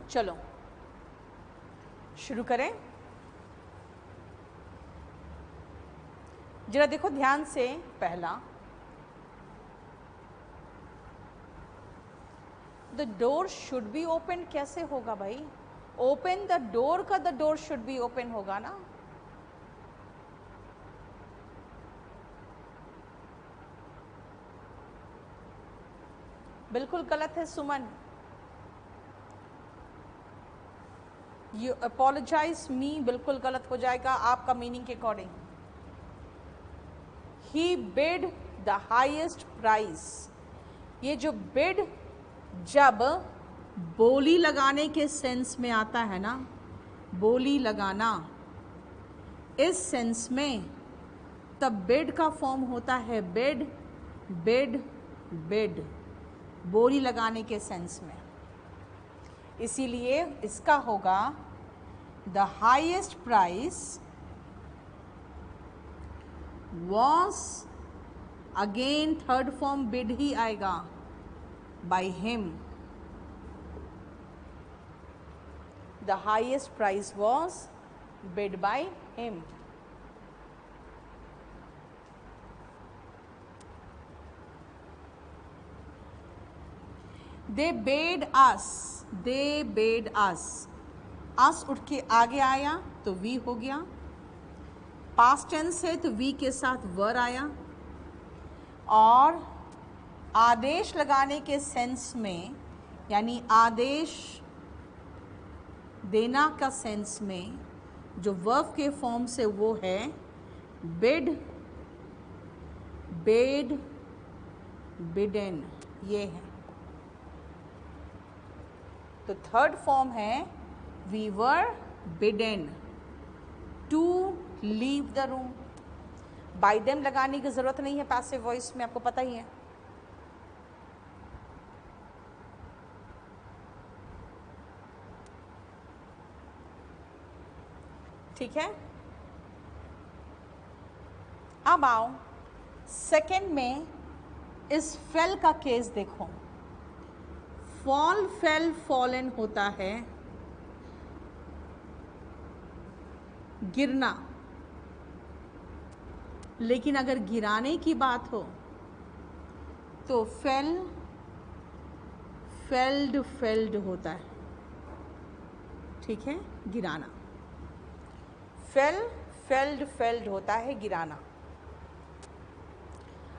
चलो शुरू करें। जरा देखो ध्यान से, पहला the door should be open कैसे होगा भाई? ओपन द डोर का the door should be open होगा ना। बिल्कुल गलत है सुमन। यू अपोलोजाइज मी, बिल्कुल गलत हो जाएगा आपका मीनिंग के according. He bid the highest price, ये जो बिड जब बोली लगाने के सेंस में आता है ना, बोली लगाना इस सेंस में, तब बिड का फॉर्म होता है बिड बिड बिड, बोली लगाने के सेंस में। इसीलिए इसका होगा the highest price was, again third form bid ही आएगा, by him. The highest price was bid by him. They bade us, they bade us, us उठ के आगे आया तो वी हो गया, पास्ट टेंस है तो वी के साथ वर आया, और आदेश लगाने के सेंस में, यानी आदेश देना का सेंस में जो वर्ब के फॉर्म से वो है बिड बेड बिडन, ये है। तो थर्ड फॉर्म है we were bidden to leave the room. By them लगाने की जरूरत नहीं है पैसिव वॉइस में, आपको पता ही है। ठीक है, अब आओ सेकेंड में इस फेल का केस देखो। फॉल फेल फॉलन होता है गिरना, लेकिन अगर गिराने की बात हो तो फेल फेल्ड फेल्ड होता है। ठीक है, गिराना फेल फेल्ड फेल्ड होता है, गिराना।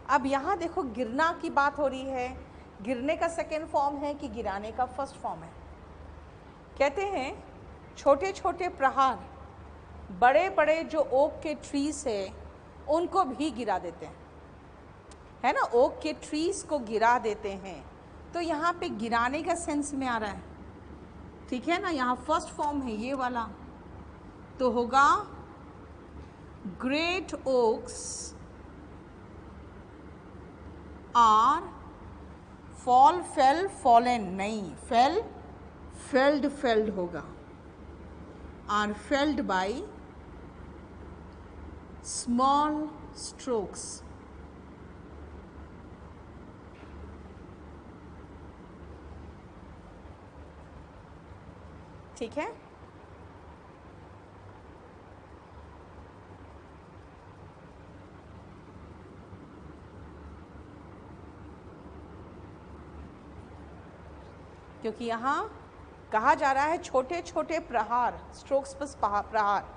अब यहाँ देखो गिरना की बात हो रही है, गिरने का सेकेंड फॉर्म है कि गिराने का फर्स्ट फॉर्म है? कहते हैं छोटे छोटे प्रहार बड़े बड़े जो ओक के ट्रीज है उनको भी गिरा देते हैं, है ना, ओक के ट्रीज को गिरा देते हैं। तो यहाँ पे गिराने का सेंस में आ रहा है, ठीक है ना, यहाँ फर्स्ट फॉर्म है ये वाला, तो होगा great oaks are fall fell fallen, नहीं, फेल फेल्ड फेल्ड होगा, are felled by small strokes. ठीक है, क्योंकि यहाँ कहा जा रहा है छोटे छोटे प्रहार, स्ट्रोक्स प्लस प्रहार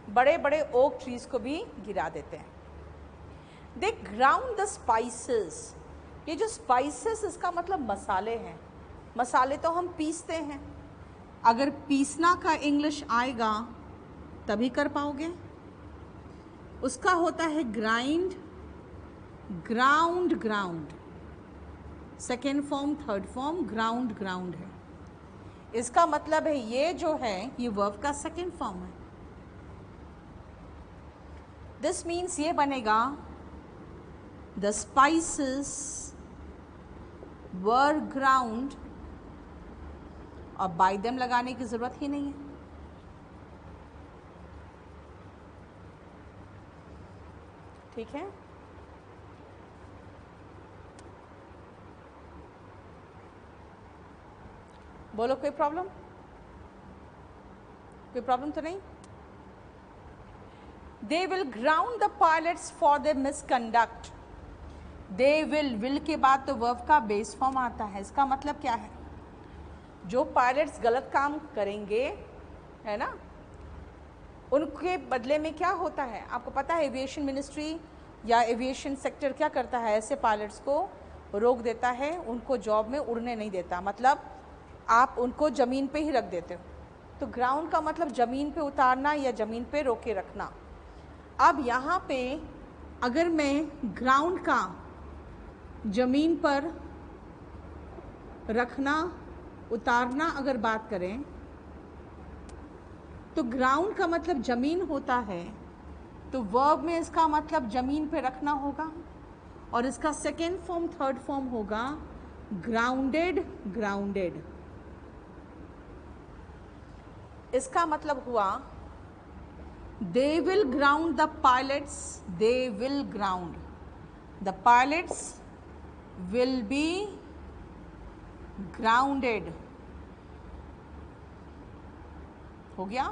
बड़े बड़े ओक ट्रीज को भी गिरा देते हैं। दे ग्राउंड द स्पाइसेस, ये जो स्पाइसेस इसका मतलब मसाले हैं। मसाले तो हम पीसते हैं, अगर पीसना का इंग्लिश आएगा तभी कर पाओगे। उसका होता है grind, ground ground, second form third form ground ground है। इसका मतलब है ये जो है ये वर्ब का सेकेंड फॉर्म है। दिस मीन्स ये बनेगा द स्पाइसेस वर ग्राउंड, और बाय देम लगाने की जरूरत ही नहीं है। ठीक है, बोलो कोई प्रॉब्लम? कोई प्रॉब्लम तो नहीं? They will ground the pilots for the misconduct. They will के बाद तो वर्ब का बेस फॉर्म आता है। इसका मतलब क्या है? जो पायलट्स गलत काम करेंगे, है ना, उनके बदले में क्या होता है आपको पता है? एविएशन मिनिस्ट्री या एविएशन सेक्टर क्या करता है? ऐसे पायलट्स को रोक देता है, उनको जॉब में उड़ने नहीं देता। मतलब आप उनको ज़मीन पे ही रख देते हो। तो ग्राउंड का मतलब ज़मीन पे उतारना या ज़मीन पे रोके रखना। अब यहाँ पे अगर मैं ग्राउंड का ज़मीन पर रखना, उतारना अगर बात करें, तो ग्राउंड का मतलब ज़मीन होता है, तो वर्ब में इसका मतलब ज़मीन पे रखना होगा, और इसका सेकेंड फॉर्म थर्ड फॉर्म होगा ग्राउंडेड। ग्राउंडेड इसका मतलब हुआ they will ground the pilots, they will ground the pilots, will be grounded. हो गया?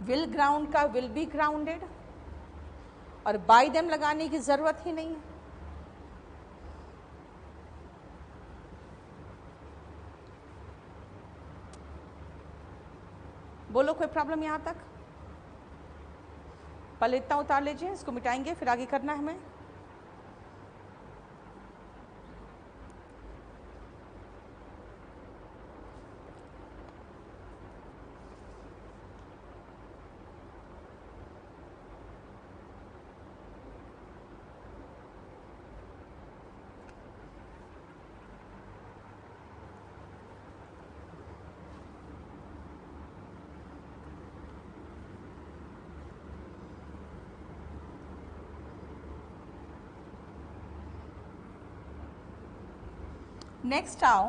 विल ग्राउंड का विल बी ग्राउंडेड, और बाय देम लगाने की जरूरत ही नहीं है। बोलो कोई प्रॉब्लम यहां तक? पहले इतना उतार लीजिए, इसको मिटाएंगे फिर आगे करना है हमें। Next आओ,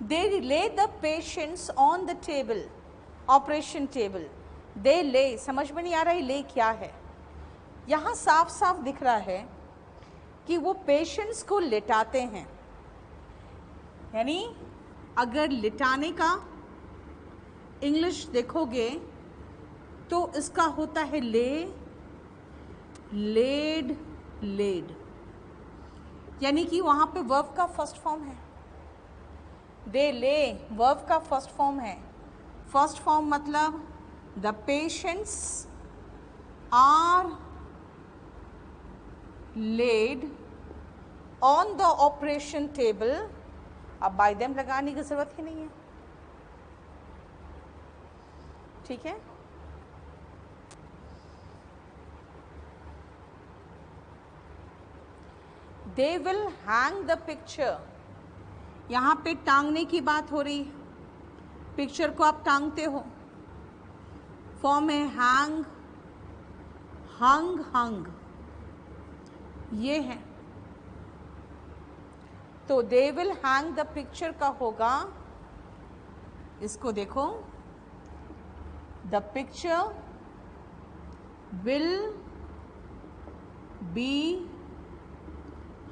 they lay the patients on the table, operation table. they lay, समझ में नहीं आ रहा है lay क्या है? यहाँ साफ साफ दिख रहा है कि वो पेशेंट्स को लिटाते हैं। यानी अगर लिटाने का इंग्लिश देखोगे तो इसका होता है ले, लेड, लेड, यानी कि वहाँ पे वर्ब का फर्स्ट फॉर्म है। दे ले वर्ब का फर्स्ट फॉर्म है। फर्स्ट फॉर्म मतलब the patients are laid on the operation table. अब बाय देम लगाने की जरूरत ही नहीं है, ठीक है? They will hang the picture, यहाँ पे टांगने की बात हो रही है। पिक्चर को आप टांगते हो, फॉर्म है हैंग, हंग, हंग, ये है। तो दे विल हैंग द पिक्चर का होगा, इसको देखो, the picture will be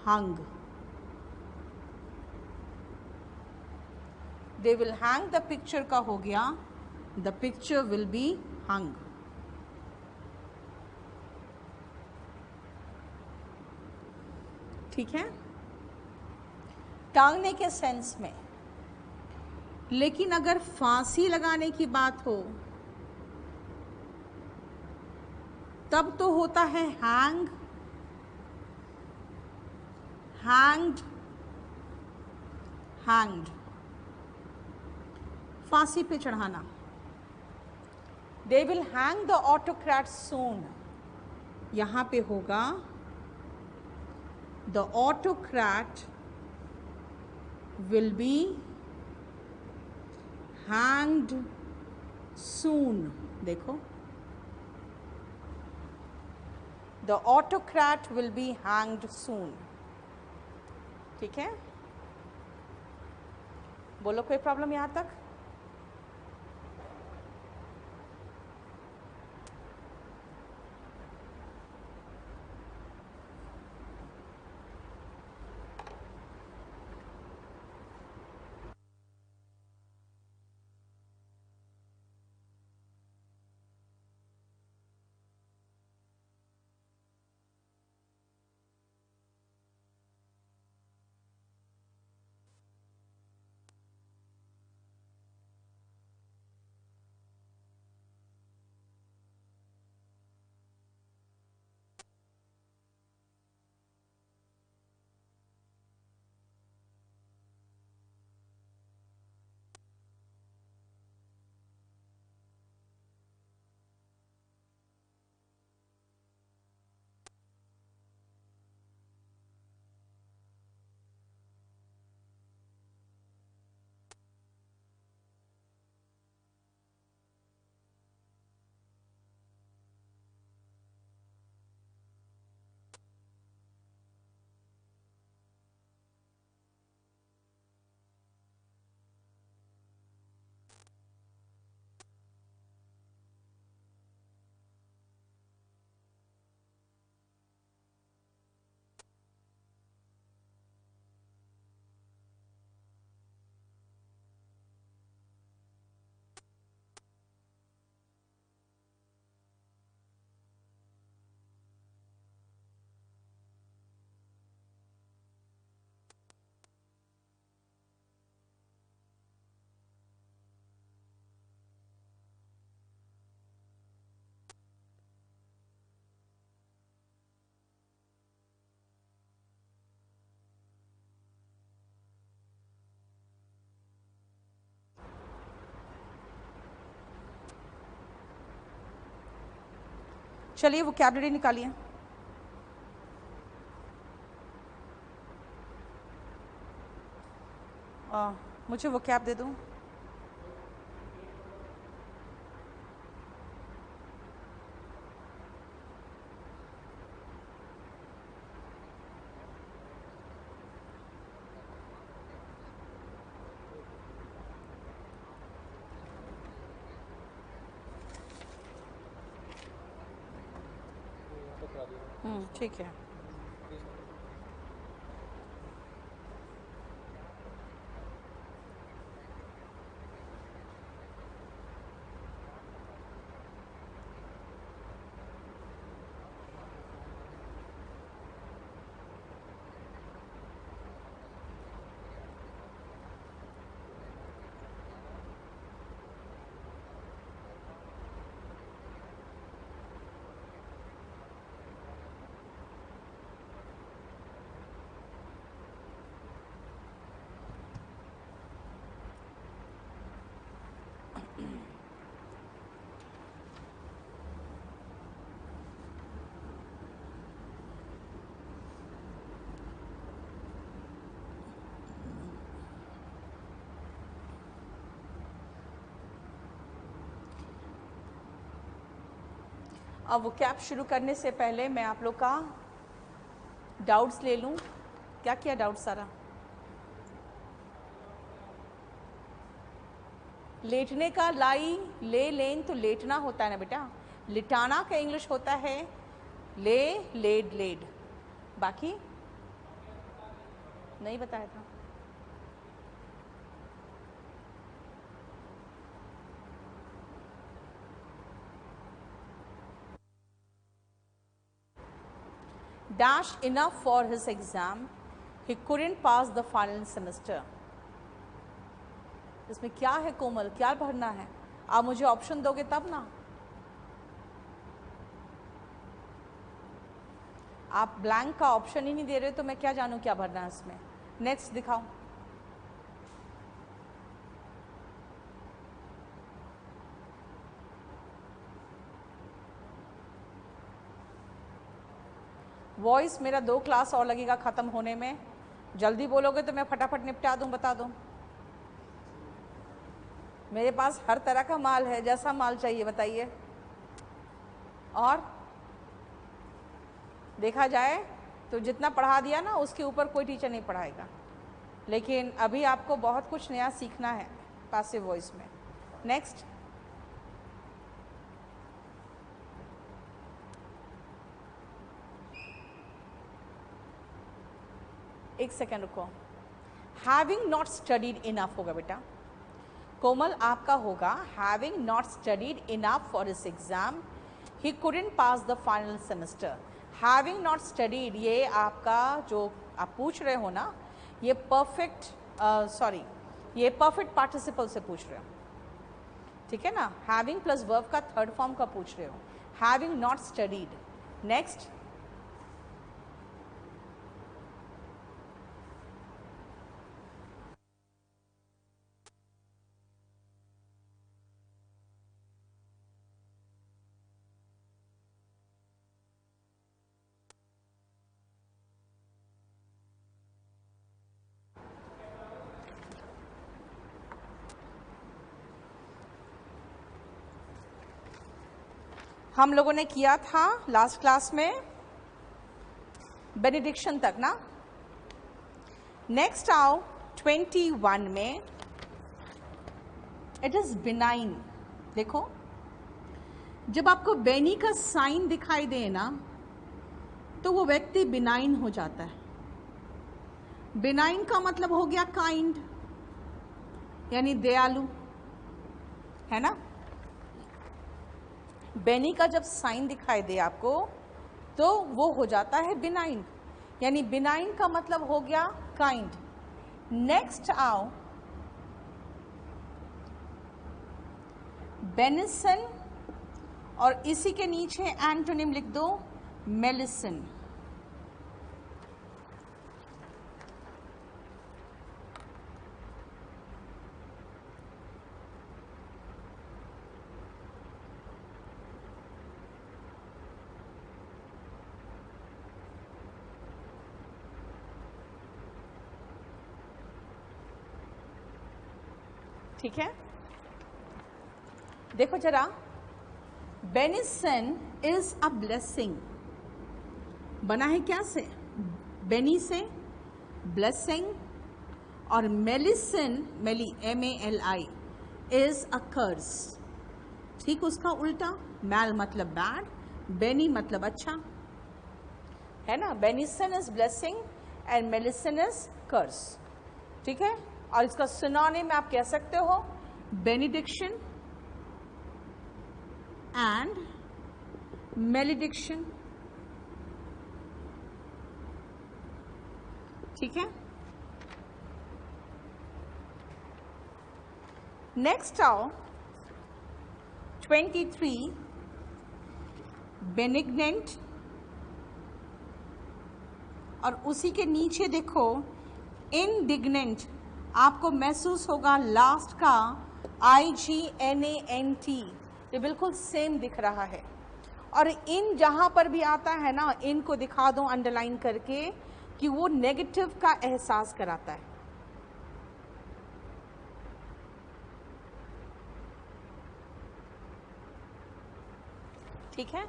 hung. They will hang the picture का हो गया the picture will be hung. ठीक है? टांगने के सेंस में। लेकिन अगर फांसी लगाने की बात हो तब तो होता है हैंग, hanged, hanged, फांसी पे चढ़ाना। They will hang the autocrat soon. यहाँ पे होगा the autocrat will be hanged soon. देखो, the autocrat will be hanged soon. ठीक है? बोलो कोई प्रॉब्लम यहां तक? चलिए वोकैबुलरी निकालिए। मुझे वोकैब दे दूँ। ठीक है। अब वो कैप शुरू करने से पहले मैं आप लोग का डाउट्स ले लूं। क्या किया डाउट सारा? लेटने का लाई ले लेन तो लेटना होता है ना बेटा। लिटाना का इंग्लिश होता है ले लेड लेड। बाकी नहीं बताया था। Dash enough for his exam. He couldn't pass the final semester. इसमें क्या है कोमल, क्या भरना है? आप मुझे ऑप्शन दोगे तब ना। आप ब्लैंक का ऑप्शन ही नहीं दे रहे तो मैं क्या जानूं क्या भरना है इसमें। नेक्स्ट दिखाओ। वॉइस मेरा 2 क्लास और लगेगा ख़त्म होने में। जल्दी बोलोगे तो मैं फटाफट निपटा दूं। बता दो, मेरे पास हर तरह का माल है, जैसा माल चाहिए बताइए। और देखा जाए तो जितना पढ़ा दिया ना उसके ऊपर कोई टीचर नहीं पढ़ाएगा, लेकिन अभी आपको बहुत कुछ नया सीखना है पैसिव वॉइस में। नेक्स्ट। एक सेकेंड रुको। हैविंग नॉट स्टडीड इनफ होगा बेटा। कोमल आपका होगा having not studied enough for his exam he couldn't pass the final semester. Having not studied ये आपका जो आप पूछ रहे हो ना, ये परफेक्ट ये परफेक्ट पार्टिसिपल से पूछ रहे हो, ठीक है ना। हैविंग प्लस वर्ब का थर्ड फॉर्म का पूछ रहे हो। Having not studied. नेक्स्ट। हम लोगों ने किया था लास्ट क्लास में बेनिडिक्शन तक ना। नेक्स्ट आओ 21 में, इट इज बिनाइन। देखो जब आपको बेनी का साइन दिखाई दे ना तो वो व्यक्ति बिनाइन हो जाता है। बिनाइन का मतलब हो गया काइंड, यानी दयालु, है ना। बेनी का जब साइन दिखाई दे आपको तो वो हो जाता है बिनाइन, यानी बिनाइन का मतलब हो गया काइंड। नेक्स्ट आओ बेनिसन, और इसी के नीचे एंटोनिम लिख दो मेलिसन। ठीक है, देखो जरा, बेनिसन इज अ ब्लेसिंग, बना है क्या से? बेनी से, ब्लेसिंग, और मेलिसन, मेली MALI इज अ कर्स, ठीक उसका उल्टा, मैल मतलब बैड, बेनी मतलब अच्छा, है ना। Benison is blessing and malison is curse, ठीक है। और इसका सिनोनिम आप कह सकते हो बेनिडिक्शन एंड मेलिडिक्शन, ठीक है। नेक्स्ट आओ 23, बेनिग्नेंट, और उसी के नीचे देखो इंडिग्नेंट, आपको महसूस होगा लास्ट का IGNANT, ये बिल्कुल सेम दिख रहा है। और इन जहां पर भी आता है ना, इनको दिखा दो अंडरलाइन करके कि वो नेगेटिव का एहसास कराता है, ठीक है,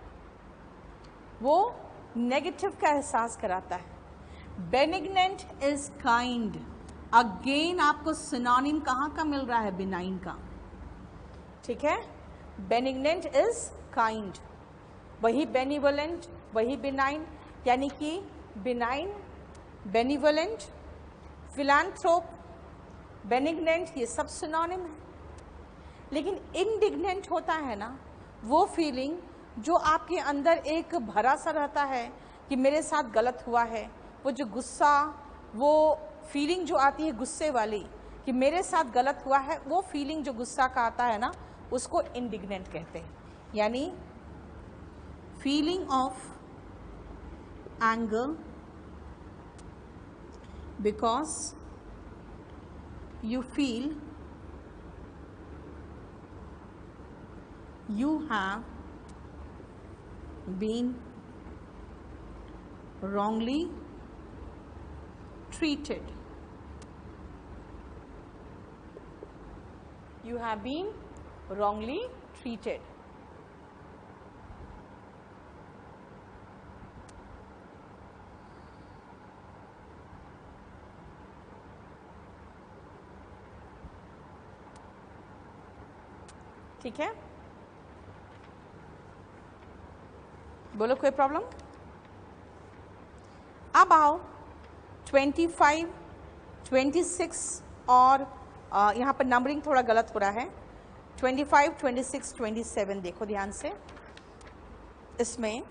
वो नेगेटिव का एहसास कराता है। बेनिग्नेंट इज काइंड, अगेन आपको सिनोनिम कहाँ का मिल रहा है? बिनाइन का, ठीक है। बेनिग्नेंट इज काइंड, वही बेनिवोलेंट, वही बिनाइन, यानी कि बिनाइन, बेनिवोलेंट, फिलैंथ्रोप, बेनिग्नेंट, ये सब सिनोनिम है। लेकिन इंडिग्नेंट होता है ना वो फीलिंग जो आपके अंदर एक भरा सा रहता है कि मेरे साथ गलत हुआ है, वो जो गुस्सा, वो फीलिंग जो आती है गुस्से वाली कि मेरे साथ गलत हुआ है, वो फीलिंग जो गुस्सा का आता है ना, उसको इंडिग्नेंट कहते हैं। यानी feeling of anger because you feel you have been wrongly treated. You have been wrongly treated. ठीक है, बोलो कोई प्रॉब्लम? अब आओ 25, 26 और यहाँ पर नंबरिंग थोड़ा गलत हो रहा है। 25, 26, 27 देखो ध्यान से। इसमें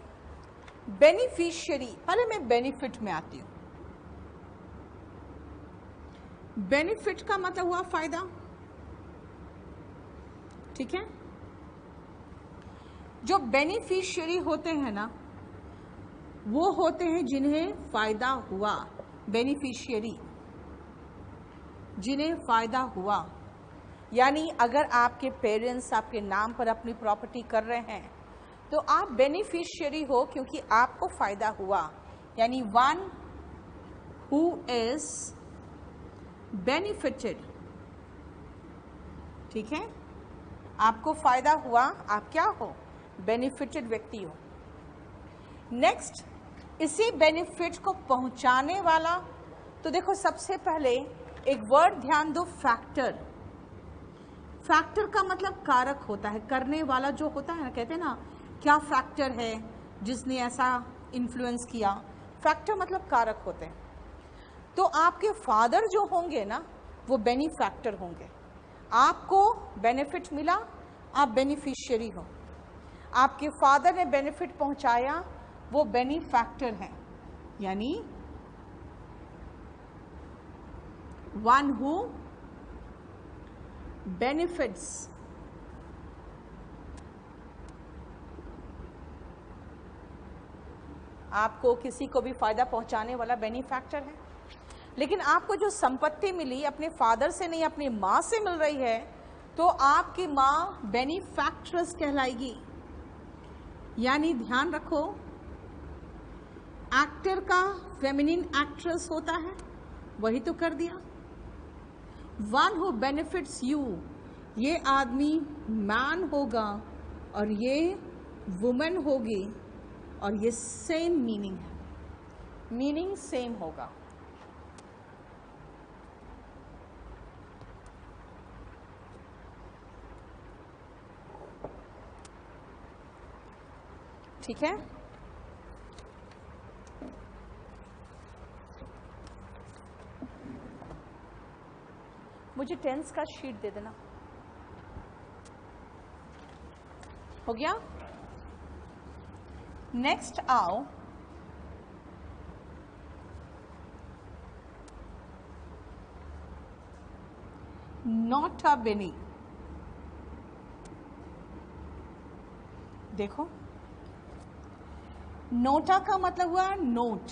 बेनिफिशियरी, पहले मैं बेनिफिट में आती हूँ। बेनिफिट का मतलब हुआ फायदा, ठीक है। जो बेनिफिशियरी होते हैं ना, वो होते हैं जिन्हें फायदा हुआ। बेनिफिशियरी, जिन्हें फायदा हुआ, यानी अगर आपके पेरेंट्स आपके नाम पर अपनी प्रॉपर्टी कर रहे हैं तो आप बेनिफिशियरी हो क्योंकि आपको फायदा हुआ। यानी वन हु इज बेनिफिटेड, ठीक है, आपको फायदा हुआ, आप क्या हो? बेनिफिटेड व्यक्ति हो। नेक्स्ट, इसी बेनिफिट को पहुंचाने वाला, तो देखो सबसे पहले एक वर्ड ध्यान दो, फैक्टर। फैक्टर का मतलब कारक होता है, करने वाला जो होता है ना, कहते हैं ना क्या फैक्टर है जिसने ऐसा इन्फ्लुएंस किया। फैक्टर मतलब कारक होते हैं। तो आपके फादर जो होंगे ना, वो बेनिफैक्टर होंगे। आपको बेनिफिट मिला, आप बेनिफिशियरी हो। आपके फादर ने बेनिफिट पहुंचाया, वो बेनिफैक्टर हैं। यानी वन हु बेनिफिट्स, आपको किसी को भी फायदा पहुंचाने वाला बेनिफैक्टर है। लेकिन आपको जो संपत्ति मिली अपने फादर से नहीं, अपनी माँ से मिल रही है, तो आपकी माँ बेनिफैक्ट्रेस कहलाएगी। यानी ध्यान रखो, एक्टर का फेमिनिन एक्ट्रेस होता है, वही तो कर दिया। वन हु बेनिफिट्स यू, ये आदमी मैन होगा और ये वुमेन होगी और ये सेम मीनिंग है, मीनिंग सेम होगा। ठीक है, मुझे टेंस का शीट दे देना। हो गया। नेक्स्ट आओ नोटा बेनी। देखो, नोटा का मतलब हुआ नोट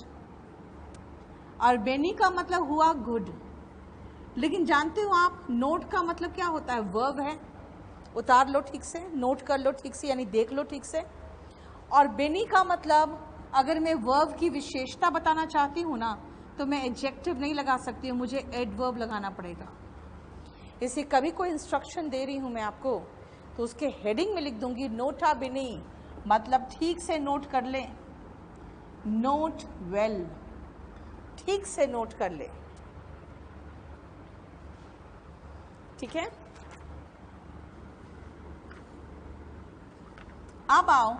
और बेनी का मतलब हुआ गुड। लेकिन जानते हो आप नोट का मतलब क्या होता है? वर्ब है, उतार लो ठीक से, नोट कर लो ठीक से, यानी देख लो ठीक से। और बेनी का मतलब, अगर मैं वर्ब की विशेषता बताना चाहती हूँ ना, तो मैं एडजेक्टिव नहीं लगा सकती हूँ, मुझे एडवर्ब लगाना पड़ेगा। इसे कभी कोई इंस्ट्रक्शन दे रही हूँ मैं आपको, तो उसके हेडिंग में लिख दूंगी नोटा बेनी, मतलब ठीक से नोट कर ले, नोट वेल, ठीक से नोट कर ले। ठीक है, अब आओ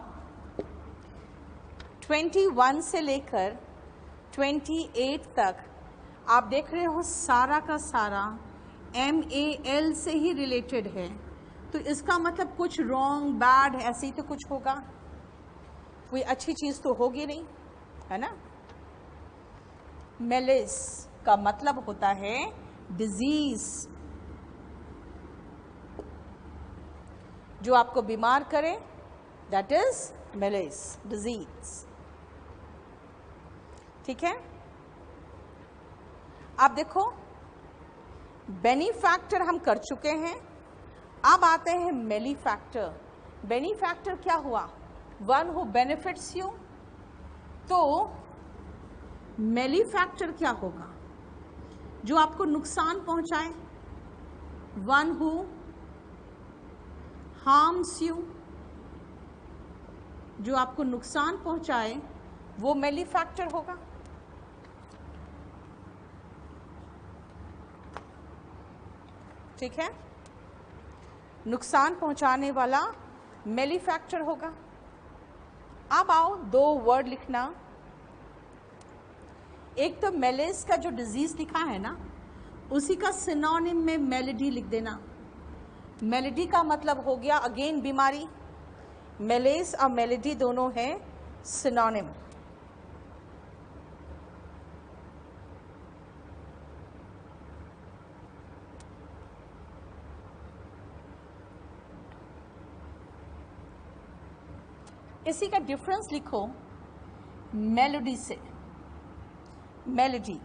21 से लेकर 28 तक आप देख रहे हो सारा का सारा MAL से ही रिलेटेड है, तो इसका मतलब कुछ रॉन्ग बैड ऐसे ही तो कुछ होगा, कोई अच्छी चीज तो होगी नहीं, है ना। मेलिस का मतलब होता है डिजीज, जो आपको बीमार करे, दैट इज मेलिस, डिजीज। ठीक है, आप देखो बेनिफैक्टर हम कर चुके हैं, अब आते हैं मेलीफैक्टर। बेनिफैक्टर क्या हुआ? One who benefits you. तो मेलीफैक्टर क्या होगा? जो आपको नुकसान पहुंचाए, वन हु हार्म्स यू, जो आपको नुकसान पहुंचाए वो मेलीफैक्टर होगा। ठीक है, नुकसान पहुंचाने वाला मेलीफैक्टर होगा। अब आओ दो वर्ड लिखना, एक तो मेलिस का जो डिजीज लिखा है ना, उसी का सिनोनिम में मेलेडी लिख देना। मेलेडी का मतलब हो गया अगेन बीमारी, मेलिस और मेलेडी दोनों हैं सिनोनिम। इसी का डिफरेंस लिखो मेलोडी से, मेलोडी।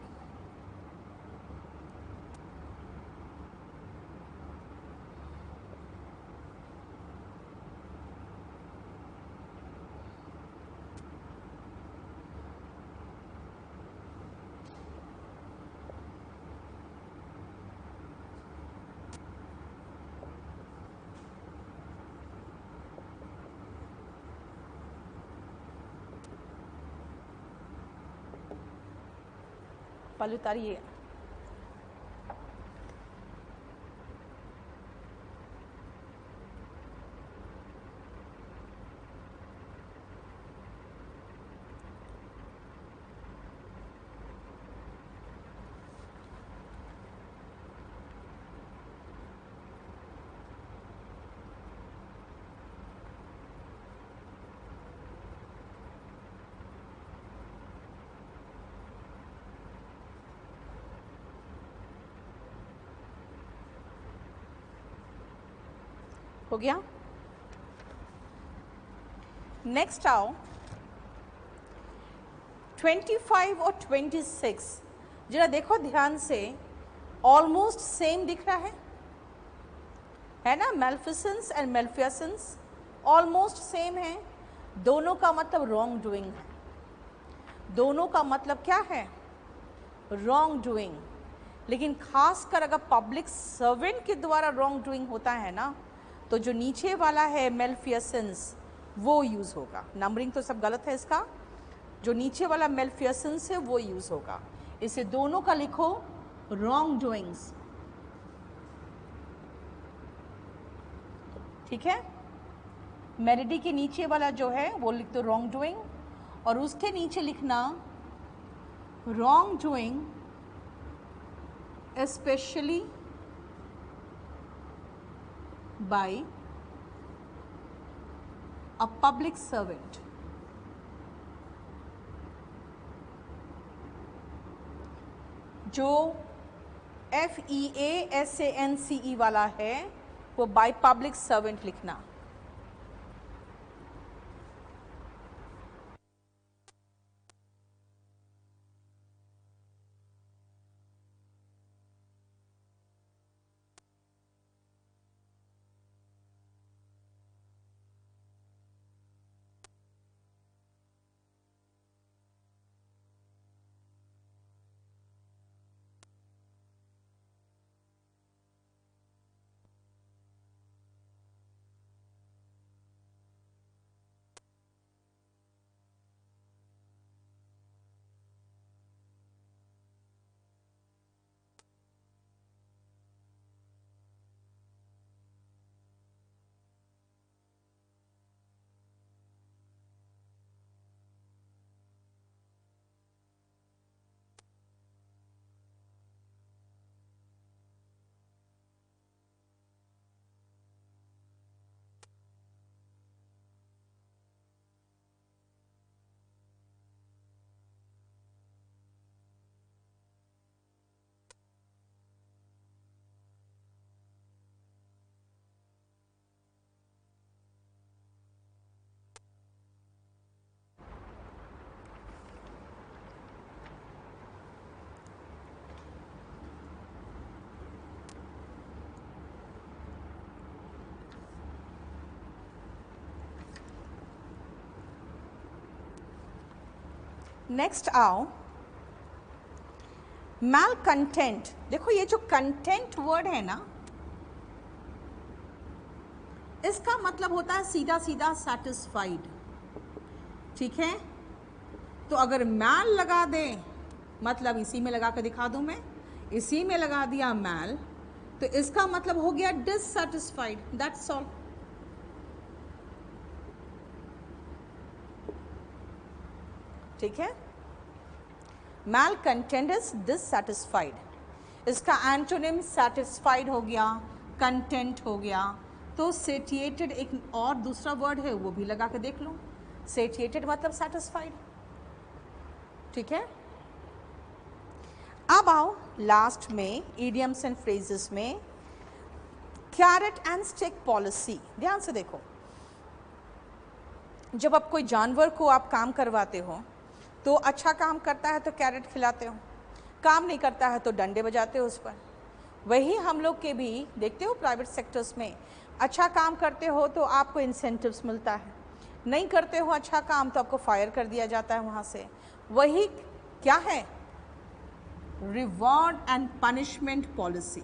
पहले उतारिए। हो गया। नेक्स्ट आओ 25 और 26, जरा देखो ध्यान से, ऑलमोस्ट सेम दिख रहा है ना। मेल्फिसेंस एंड मेल्फियसेंस ऑलमोस्ट सेम है, दोनों का मतलब रॉन्ग डूइंग है। दोनों का मतलब क्या है? Wrong doing. लेकिन खासकर अगर पब्लिक सर्वेंट के द्वारा रॉन्ग डूइंग होता है ना, तो जो नीचे वाला है मेलफियसेंस वो यूज़ होगा। नंबरिंग तो सब गलत है इसका, जो नीचे वाला मेलफियसेंस है वो यूज़ होगा। इसे दोनों का लिखो रॉन्ग डूइंग्स, ठीक है। मेरिडी के नीचे वाला जो है वो लिख दो रॉन्ग डूइंग, और उसके नीचे लिखना wrong doing especially by a public servant। जो FEASANCE वाला है वो बाय पब्लिक सर्वेंट लिखना। नेक्स्ट आओ मैल कंटेंट। देखो ये जो कंटेंट वर्ड है ना, इसका मतलब होता है सीधा सीधा सेटिस्फाइड, ठीक है। तो अगर मैल लगा दे, मतलब इसी में लगा कर दिखा दूं मैं, इसी में लगा दिया मैल, तो इसका मतलब हो गया डिससेटिस्फाइड, दैट्स ऑल। ठीक है, मैल कंटेंट इज डिससेटिस्फाइड। इसका एंटोनिम सेटिस्फाइड हो गया, कंटेंट हो गया। तो सेटिएटेड एक और दूसरा वर्ड है, वो भी लगा के देख लो। सेटिएटेड मतलब सेटिस्फाइड, ठीक है। अब आओ लास्ट में इडियम्स एंड फ्रेजेस में कैरेट एंड स्टिक पॉलिसी। ध्यान से देखो, जब आप कोई जानवर को आप काम करवाते हो तो अच्छा काम करता है तो कैरेट खिलाते हो, काम नहीं करता है तो डंडे बजाते हो उस पर। वही हम लोग के भी देखते हो प्राइवेट सेक्टर्स में, अच्छा काम करते हो तो आपको इंसेंटिव्स मिलता है, नहीं करते हो अच्छा काम तो आपको फायर कर दिया जाता है वहाँ से। वही क्या है, reward and punishment policy.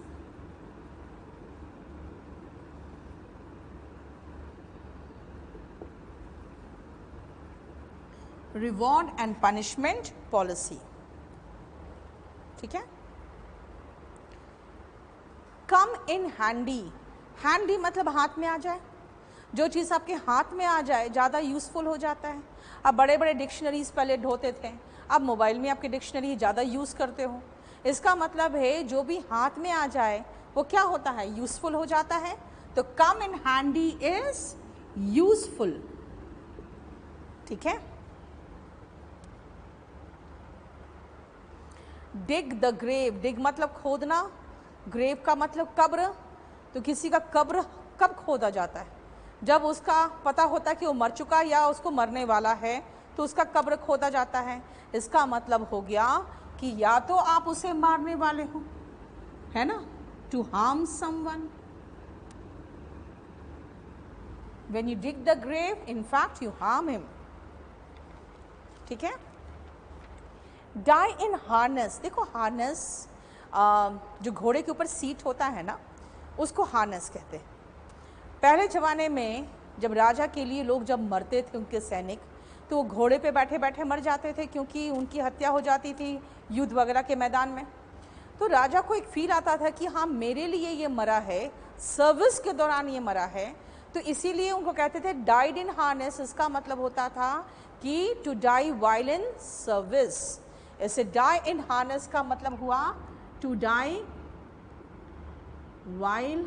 Reward and punishment policy, ठीक है। कम इन हैंडी, हैंडी मतलब हाथ में आ जाए। जो चीज़ आपके हाथ में आ जाए ज़्यादा यूज़फुल हो जाता है। अब बड़े बड़े डिक्शनरीज पहले ढोते थे, अब मोबाइल में आपके डिक्शनरी ज़्यादा यूज़ करते हो। इसका मतलब है जो भी हाथ में आ जाए वो क्या होता है, यूज़फुल हो जाता है। तो कम इन हैंडी इज यूज़फुल, ठीक है। डिग द ग्रेव, डिग मतलब खोदना, ग्रेव का मतलब कब्र। तो किसी का कब्र कब खोदा जाता है, जब उसका पता होता है कि वो मर चुका या उसको मरने वाला है, तो उसका कब्र खोदा जाता है। इसका मतलब हो गया कि या तो आप उसे मारने वाले हो, है ना, to harm someone. When you dig the grave in fact you harm him, ठीक है। डाई इन हार्नेस, देखो हार्नेस जो घोड़े के ऊपर सीट होता है ना, उसको हार्नेस कहते हैं। पहले ज़माने में जब राजा के लिए लोग जब मरते थे, उनके सैनिक, तो वो घोड़े पे बैठे बैठे मर जाते थे, क्योंकि उनकी हत्या हो जाती थी युद्ध वगैरह के मैदान में। तो राजा को एक फील आता था कि हाँ, मेरे लिए ये मरा है, सर्विस के दौरान ये मरा है, तो इसीलिए उनको कहते थे डाइड इन हार्नेस। इसका मतलब होता था कि to die while in service. ऐसे डाई इन हार्नेस का मतलब हुआ to die while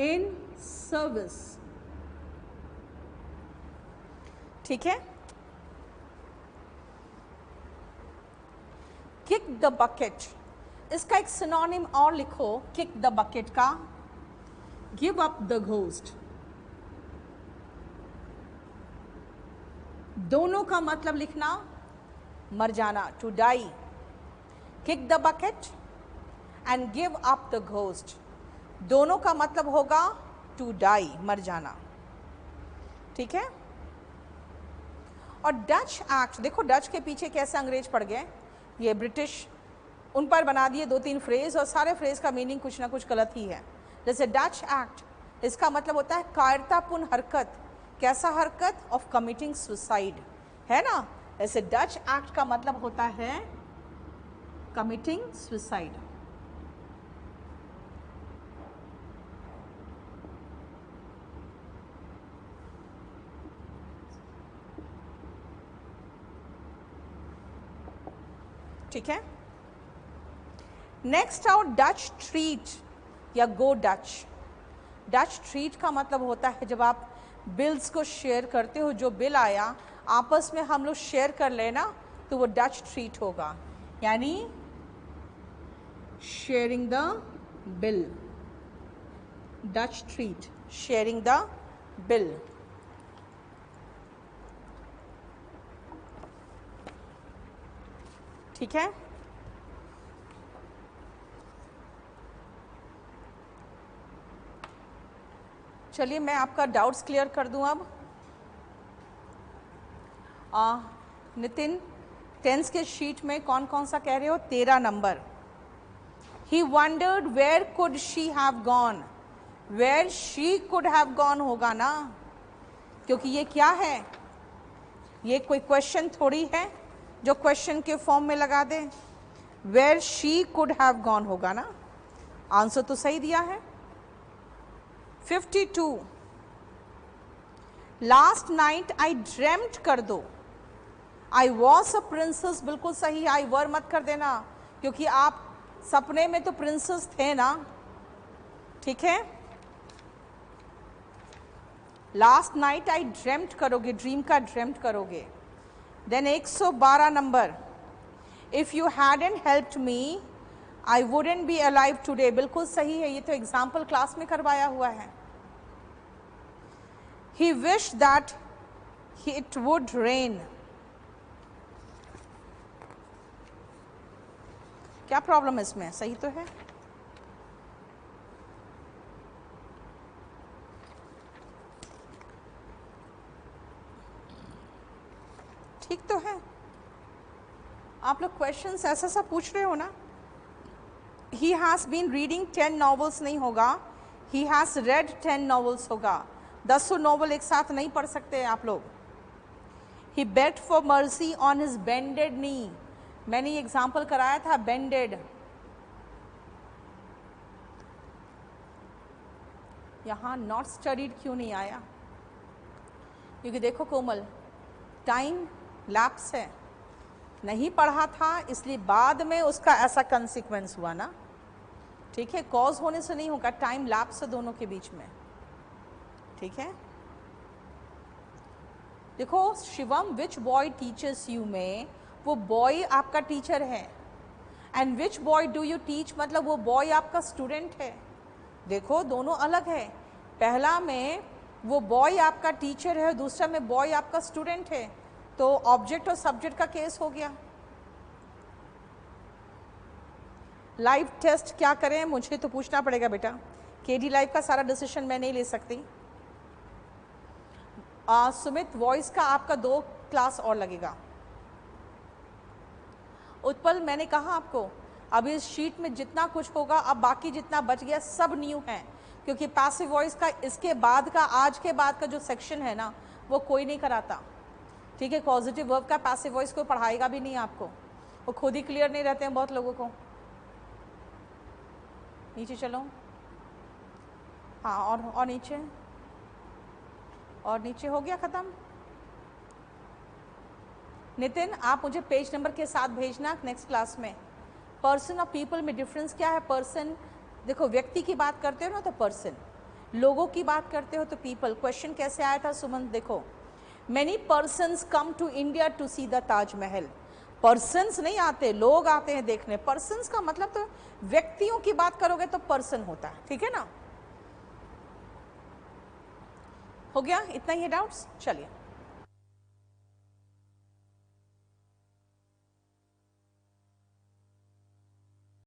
in service. ठीक है। किक द बकेट, इसका एक सिनोनिम और लिखो किक द बकेट का, गिव अप द घोस्ट। दोनों का मतलब लिखना मर जाना, to die. Kick the bucket and give up the ghost, दोनों का मतलब होगा टू डाई, मर जाना। ठीक है। और डच एक्ट, देखो डच के पीछे कैसे अंग्रेज पड़ गए, ये ब्रिटिश उन पर बना दिए 2-3 फ्रेज, और सारे फ्रेज का मीनिंग कुछ ना कुछ गलत ही है। जैसे डच एक्ट, इसका मतलब होता है कायरतापूर्ण हरकत। कैसा हरकत? ऑफ कमिटिंग सुसाइड, है ना। ऐसे डच एक्ट का मतलब होता है कमिटिंग सुसाइड। ठीक है। नेक्स्ट आओ डच ट्रीट या गो डच। डच ट्रीट का मतलब होता है जब आप बिल्स को शेयर करते हो, जो बिल आया आपस में हम लोग शेयर कर लेना, तो वो डच ट्रीट होगा, यानी sharing the bill. Dutch treat, sharing the bill. ठीक है। चलिए मैं आपका डाउट्स क्लियर कर दूं अब। नितिन, टेंस के शीट में कौन कौन सा कह रहे हो? 13 number. He wondered where could she have gone, where she could have gone होगा ना, क्योंकि ये क्या है, ये कोई क्वेश्चन थोड़ी है जो क्वेश्चन के फॉर्म में लगा दे। Where she could have gone होगा ना। आंसर तो सही दिया है। 52, लास्ट नाइट आई ड्रेम्ड कर दो। आई वॉज अ प्रिंसेस, बिल्कुल सही। आई वर मत कर देना, क्योंकि आप सपने में तो प्रिंसेस थे ना। ठीक है। लास्ट नाइट आई ड्रेम्ड करोगे, ड्रीम का ड्रेम्ड करोगे। Then 112 number, if you hadn't helped me I wouldn't be alive today, बिल्कुल सही है। ये तो एग्जाम्पल क्लास में करवाया हुआ है। He wished that it would rain. क्या प्रॉब्लम है इसमें? सही तो है। ठीक तो है। आप लोग क्वेश्चंस ऐसा सा पूछ रहे हो ना। He has been reading 10 novels नहीं होगा, he has read 10 novels होगा। 10 नॉवल एक साथ नहीं पढ़ सकते आप लोग। He begged for mercy on his bended knee, मैंने ये एग्जाम्पल कराया था bended। यहाँ नॉट स्टडीड क्यों नहीं आया? क्योंकि देखो कोमल, टाइम लैप्स है, नहीं पढ़ा था इसलिए बाद में उसका ऐसा कंसिक्वेंस हुआ ना। ठीक है, कॉज होने से नहीं होगा, टाइम लैप्स है दोनों के बीच में। ठीक है। देखो शिवम, विच बॉय टीचर्स यू में, वो बॉय आपका टीचर है, and which boy do you teach मतलब वो बॉय आपका स्टूडेंट है। देखो दोनों अलग है। पहला में वो बॉय आपका टीचर है, दूसरा में बॉय आपका स्टूडेंट है, तो ऑब्जेक्ट और सब्जेक्ट का केस हो गया। लाइव टेस्ट क्या करें, मुझे तो पूछना पड़ेगा बेटा। केडी लाइव का सारा डिसीजन मैं नहीं ले सकती। सुमित, वॉइस का आपका 2 क्लास और लगेगा। उत्पल, मैंने कहा आपको अब इस शीट में जितना कुछ होगा, अब बाकी जितना बच गया सब न्यू है, क्योंकि पैसिव वॉइस का इसके बाद का, आज के बाद का जो सेक्शन है ना, वो कोई नहीं कराता, ठीक है। पॉजिटिव वर्ब का पैसिव वॉइस कोई पढ़ाएगा भी नहीं आपको, वो खुद ही क्लियर नहीं रहते हैं बहुत लोगों को। नीचे चलो, हाँ, और नीचे, और नीचे हो गया खत्म। नितिन, आप मुझे पेज नंबर के साथ भेजना नेक्स्ट क्लास में। पर्सन और पीपल में डिफरेंस क्या है? पर्सन, देखो व्यक्ति की बात करते हो ना तो पर्सन, लोगों की बात करते हो तो पीपल। क्वेश्चन कैसे आया था सुमन? देखो, many persons come to India to see the Taj Mahal. Persons नहीं आते, लोग आते हैं देखने। पर्सन्स का मतलब तो व्यक्तियों की बात करोगे तो पर्सन होता है, ठीक है ना। हो गया इतना ही डाउट्स? चलिए।